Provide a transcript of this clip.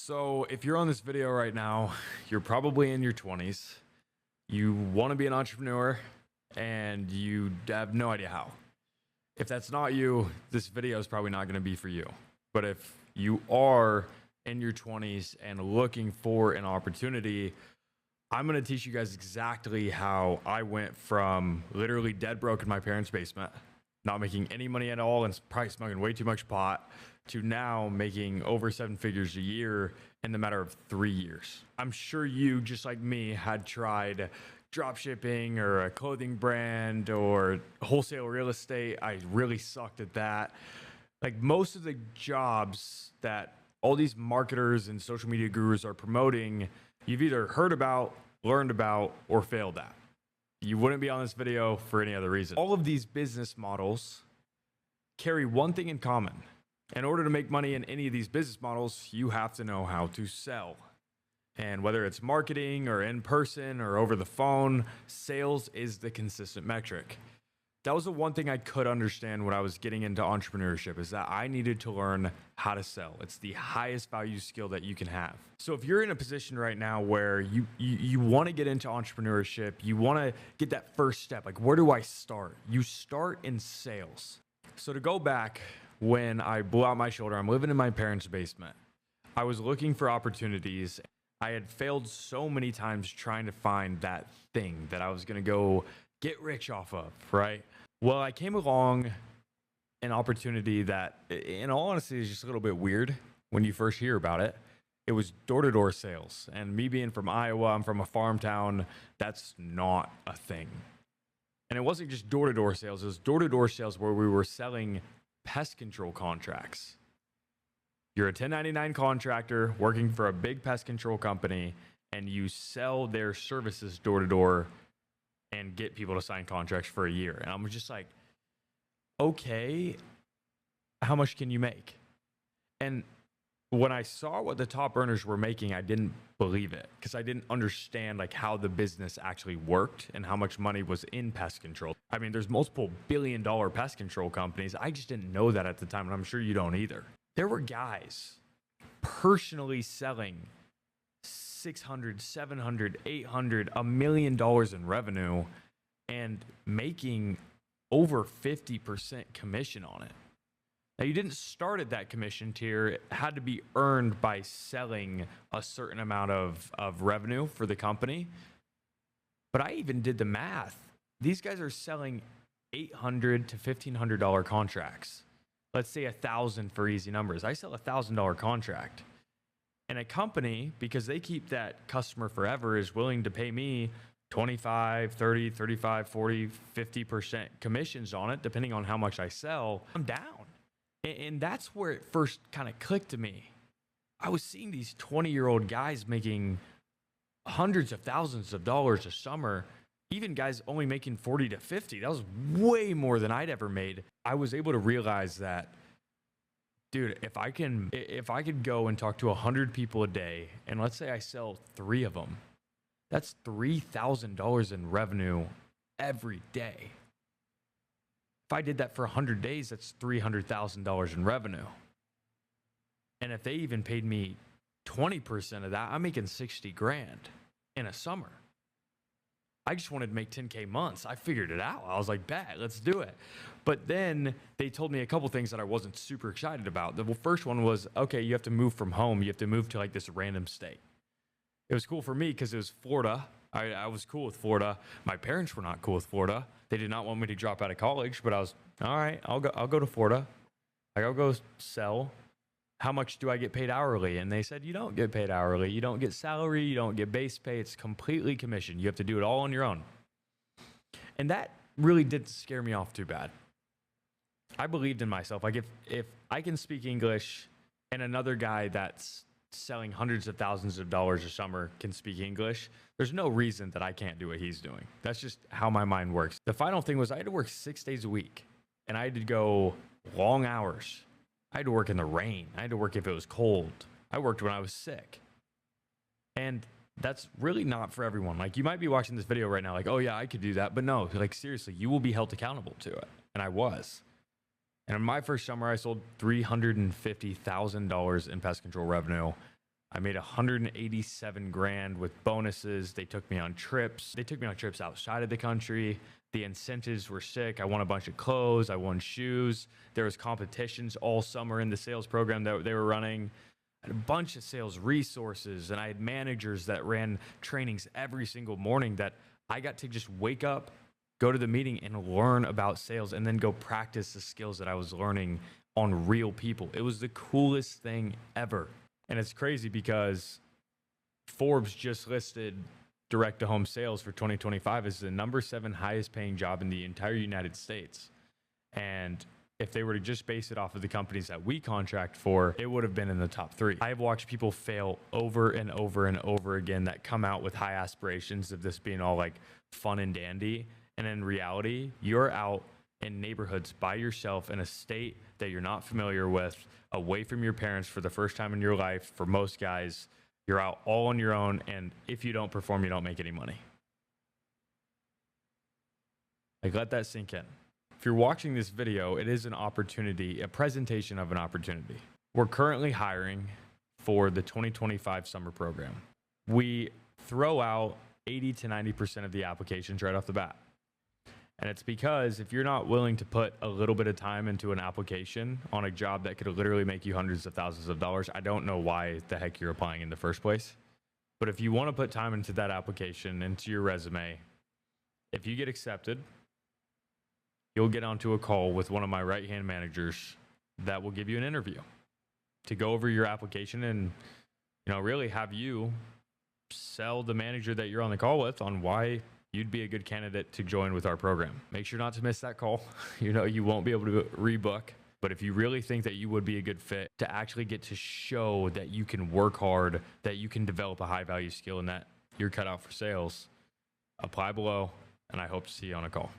So if you're on this video right now, you're probably in your 20s. You want to be an entrepreneur and you have no idea how. If that's not you, this video is probably not going to be for you. But if you are in your 20s and looking for an opportunity, I'm going to teach you guys exactly how I went from literally dead broke in my parents' basement, not making any money at all and probably smoking way too much pot, to now making over 7 figures a year in the matter of 3 years. I'm sure you, just like me, had tried drop shipping or a clothing brand or wholesale real estate. I really sucked at that. Like most of the jobs that all these marketers and social media gurus are promoting, you've either heard about, learned about, or failed at. You wouldn't be on this video for any other reason. All of these business models carry one thing in common. In order to make money in any of these business models, you have to know how to sell. And whether it's marketing or in person or over the phone, sales is the consistent metric. That was the one thing I could understand when I was getting into entrepreneurship, is that I needed to learn how to sell. It's the highest value skill that you can have. So if you're in a position right now where you want to get into entrepreneurship, you want to get that first step, like where do I start? You start in sales. So to go back, when I blew out my shoulder, I'm living in my parents' basement. I was looking for opportunities. I had failed so many times trying to find that thing that I was going to go get rich off of, right? Well, I came along an opportunity that, in all honesty, is just a little bit weird when you first hear about it. It was door-to-door sales. And me being from Iowa, I'm from a farm town, that's not a thing. And it wasn't just door-to-door sales, it was door-to-door sales where we were selling pest control contracts. You're a 1099 contractor working for a big pest control company, and you sell their services door to door and get people to sign contracts for a year. And I'm just like, okay, how much can you make? And when I saw what the top earners were making, I didn't believe it, because I didn't understand like how the business actually worked and how much money was in pest control. I mean, there's multiple billion-dollar pest control companies. I just didn't know that at the time, and I'm sure you don't either. There were guys personally selling 600, 700, 800, $1 million in revenue and making over 50% commission on it. Now, you didn't start at that commission tier. It had to be earned by selling a certain amount of revenue for the company. But I even did the math. These guys are selling $800 to $1,500 contracts. Let's say $1,000 for easy numbers. I sell a $1,000 contract. And a company, because they keep that customer forever, is willing to pay me 25, 30, 35, 40, 50% commissions on it, depending on how much I sell. I'm down. And that's where it first kind of clicked to me. I was seeing these 20-year-old guys making hundreds of thousands of dollars a summer, even guys only making 40 to 50. That was way more than I'd ever made. I was able to realize that, dude, if I could go and talk to 100 people a day, and let's say I sell 3 of them, that's $3,000 in revenue every day. If I did that for 100 days, that's $300,000 in revenue. And if they even paid me 20% of that, I'm making 60 grand in a summer. I just wanted to make 10K months. I figured it out. I was like, bet, let's do it. But then they told me a couple things that I wasn't super excited about. The first one was, okay, you have to move from home. You have to move to like this random state. It was cool for me because it was Florida. I was cool with Florida. My parents were not cool with Florida. They did not want me to drop out of college, but I was, all right, I'll go to Florida. Like, I'll go sell. How much do I get paid hourly? And they said, you don't get paid hourly. You don't get salary. You don't get base pay. It's completely commission. You have to do it all on your own. And that really didn't scare me off too bad. I believed in myself. Like if I can speak English and another guy that's selling hundreds of thousands of dollars a summer can speak English, there's no reason that I can't do what he's doing. That's just how my mind works. The final thing was I had to work 6 days a week, and I had to go long hours. I had to work in the rain. I had to work if it was cold. I worked when I was sick. And that's really not for everyone. Like, you might be watching this video right now like, oh yeah, I could do that. But no, like, seriously, you will be held accountable to it. And I was. And in my first summer, I sold $350,000 in pest control revenue. I made 187 grand with bonuses. They took me on trips. They took me on trips outside of the country. The incentives were sick. I won a bunch of clothes. I won shoes. There was competitions all summer in the sales program that they were running. I had a bunch of sales resources, and I had managers that ran trainings every single morning that I got to just wake up, go to the meeting, and learn about sales, and then go practice the skills that I was learning on real people. It was the coolest thing ever. And it's crazy because Forbes just listed direct to home sales for 2025 as the number 7 highest paying job in the entire United States. And if they were to just base it off of the companies that we contract for, it would have been in the top 3. I have watched people fail over and over and over again that come out with high aspirations of this being all like fun and dandy. And in reality, you're out in neighborhoods by yourself in a state that you're not familiar with, away from your parents for the first time in your life. For most guys, you're out all on your own, and if you don't perform, you don't make any money. Like, let that sink in. If you're watching this video, it is an opportunity, a presentation of an opportunity. We're currently hiring for the 2025 summer program. We throw out 80 to 90% of the applications right off the bat. And it's because if you're not willing to put a little bit of time into an application on a job that could literally make you hundreds of thousands of dollars, I don't know why the heck you're applying in the first place. But if you want to put time into that application, into your resume, if you get accepted, you'll get onto a call with one of my right-hand managers that will give you an interview to go over your application and, really have you sell the manager that you're on the call with on why you'd be a good candidate to join with our program. Make sure not to miss that call. You won't be able to rebook. But if you really think that you would be a good fit to actually get to show that you can work hard, that you can develop a high value skill, and that you're cut out for sales, apply below, and I hope to see you on a call.